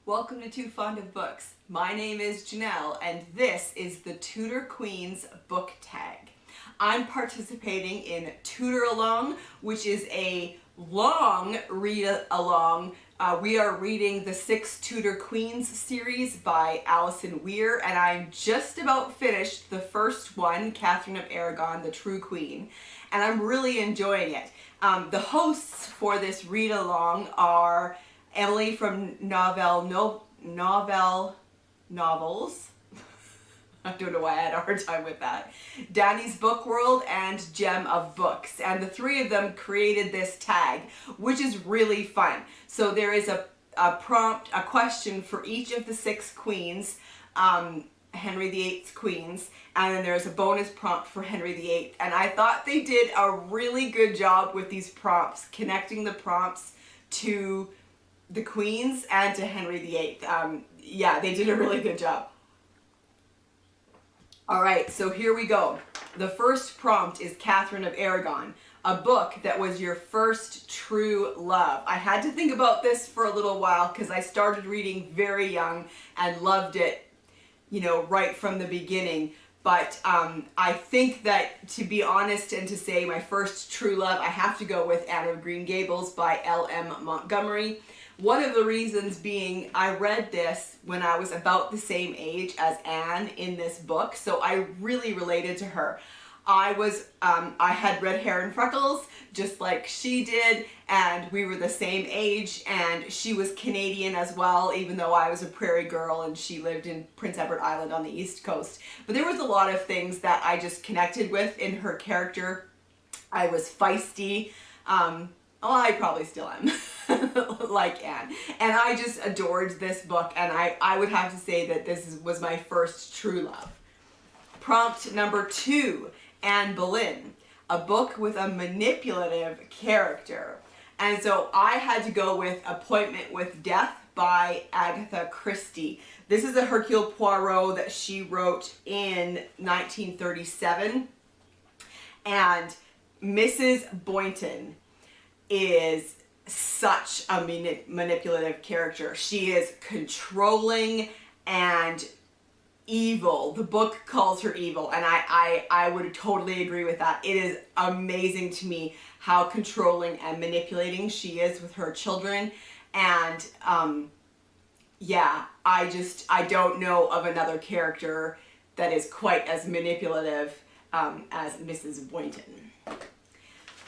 Welcome to Too Fond of Books. My name is Janelle and this is the Tudor Queen's book tag. I'm participating in Tudor Along, which is a long read-along. We are reading the 6 Tudor Queens series by Alison Weir, and I'm just about finished the first one, Katherine of Aragon, the True Queen, and I'm really enjoying it. The hosts for this read-along are Emily from Novels. I don't know why I had a hard time with that. Danny's Book World and Gem of Books. And the three of them created this tag, which is really fun. So there is a prompt, a question for each of the 6 queens, Henry VIII's queens, and then there's a bonus prompt for Henry VIII. And I thought they did a really good job with these prompts, connecting the prompts to the queens and to Henry VIII. Yeah, they did a really good job. All right, so here we go. The first prompt is Katherine of Aragon, a book that was your first true love. I had to think about this for a little while because I started reading very young and loved it, you know, right from the beginning. But I think that, to be honest and to say my first true love, I have to go with Anne of Green Gables by L.M. Montgomery. One of the reasons being I read this when I was about the same age as Anne in this book, so I really related to her. I had red hair and freckles just like she did, and we were the same age, and she was Canadian as well, even though I was a prairie girl and she lived in Prince Edward Island on the East Coast. But there was a lot of things that I just connected with in her character. I was feisty. I probably still am, like Anne. And I just adored this book, and I would have to say that this was my first true love. Prompt number 2, Anne Boleyn, a book with a manipulative character. And so I had to go with Appointment with Death by Agatha Christie. This is a Hercule Poirot that she wrote in 1937. And Mrs. Boynton is such a manipulative character. She is controlling and evil. The book calls her evil, and I would totally agree with that. It is amazing to me how controlling and manipulating she is with her children. And yeah, I don't know of another character that is quite as manipulative as Mrs. Boynton.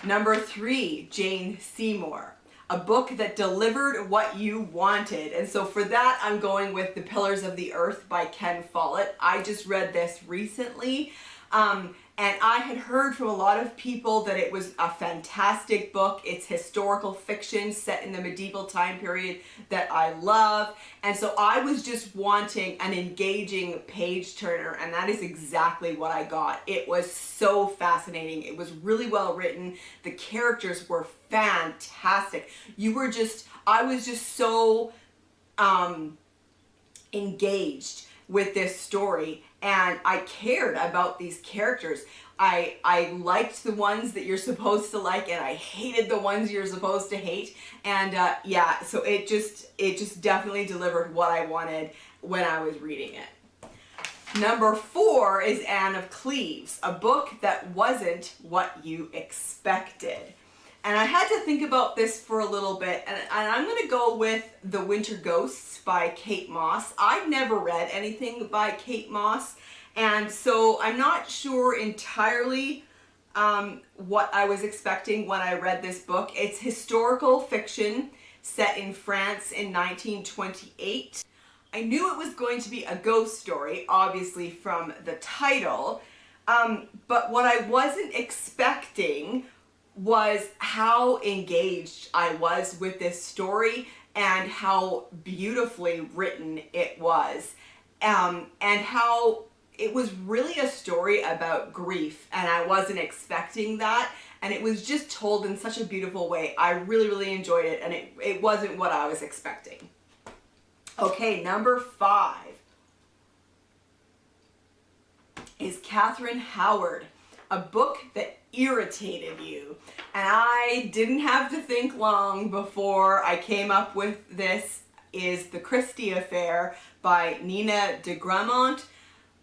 Number 3, Jane Seymour, a book that delivered what you wanted. And so for that, I'm going with The Pillars of the Earth by Ken Follett. I just read this recently, and I had heard from a lot of people that it was a fantastic book. It's historical fiction set in the medieval time period that I love. And so I was just wanting an engaging page turner, and that is exactly what I got. It was so fascinating. It was really well written. The characters were fantastic. I was just so engaged with this story, and I cared about these characters. I liked the ones that you're supposed to like, and I hated the ones you're supposed to hate. And yeah, so it just definitely delivered what I wanted when I was reading it. Number 4 is Anne of Cleaves, a book that wasn't what you expected. And I had to think about this for a little bit, and I'm going to go with The Winter Ghosts by Kate Mosse. I've never read anything by Kate Mosse, and so I'm not sure entirely what I was expecting when I read this book. It's historical fiction set in France in 1928. I knew it was going to be a ghost story, obviously from the title, but what I wasn't expecting was how engaged I was with this story and how beautifully written it was, and how it was really a story about grief, and I wasn't expecting that, and it was just told in such a beautiful way. I really enjoyed it, and it wasn't what I was expecting. Okay, number 5 is Katherine Howard, a book that irritated you. And I didn't have to think long before I came up with this is The Christie Affair by Nina de Gramont.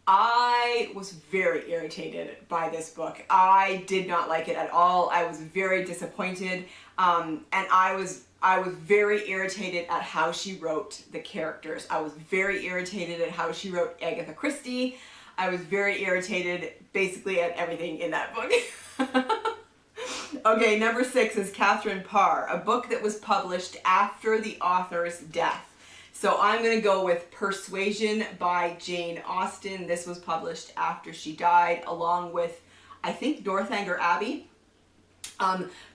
I was very irritated by this book. I did not like it at all. I was very disappointed, and I was very irritated at how she wrote the characters. I was very irritated at how she wrote Agatha Christie. I was very irritated basically at everything in that book. Okay, number 6 is Katherine Parr, a book that was published after the author's death. So I'm going to go with Persuasion by Jane Austen. This was published after she died, along with, I think, Northanger Abbey.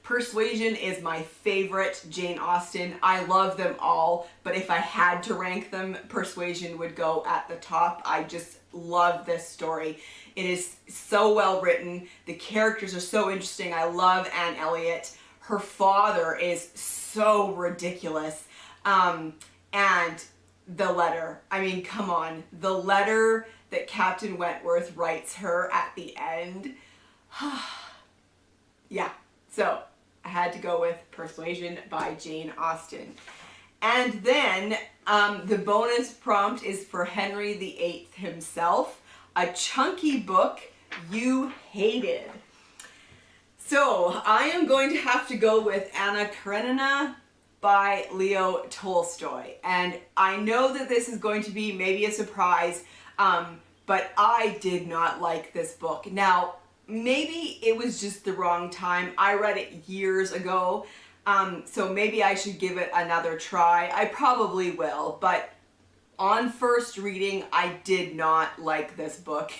Persuasion is my favorite Jane Austen. I love them all, but if I had to rank them, Persuasion would go at the top. I just love this story. It is so well written. The characters are so interesting. I love Anne Elliot. Her father is so ridiculous. And the letter, I mean, come on. The letter that Captain Wentworth writes her at the end. Yeah, so I had to go with Persuasion by Jane Austen. And then the bonus prompt is for Henry VIII himself, a chunky book you hated. So I am going to have to go with Anna Karenina by Leo Tolstoy. And I know that this is going to be maybe a surprise, but I did not like this book. Now, maybe it was just the wrong time. I read it years ago, so maybe I should give it another try. I probably will, but on first reading, I did not like this book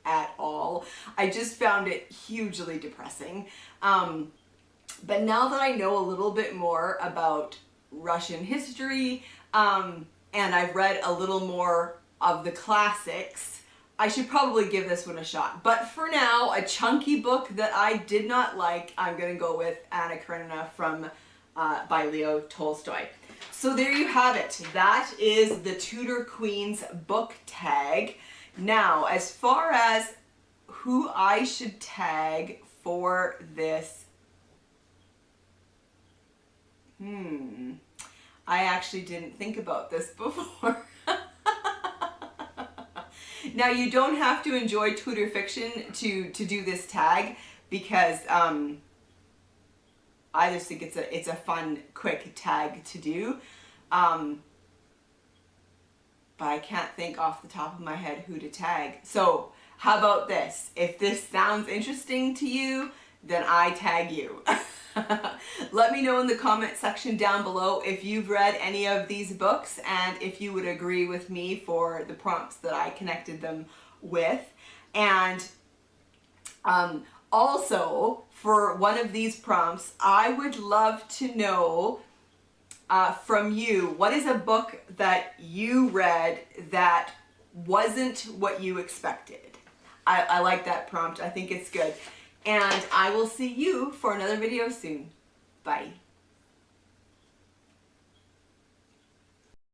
at all. I just found it hugely depressing. But now that I know a little bit more about Russian history, and I've read a little more of the classics, I should probably give this one a shot. But for now, a chunky book that I did not like, I'm going to go with Anna Karenina by Leo Tolstoy. So there you have it. That is the Tudor Queen's book tag. Now, as far as who I should tag for this, I actually didn't think about this before. Now, you don't have to enjoy Tudor fiction to do this tag, because I just think it's a fun, quick tag to do. But I can't think off the top of my head who to tag. So how about this? If this sounds interesting to you, then I tag you. Let me know in the comment section down below if you've read any of these books and if you would agree with me for the prompts that I connected them with. And also, for one of these prompts, I would love to know from you, what is a book that you read that wasn't what you expected? I like that prompt. I think it's good. And I will see you for another video soon. Bye.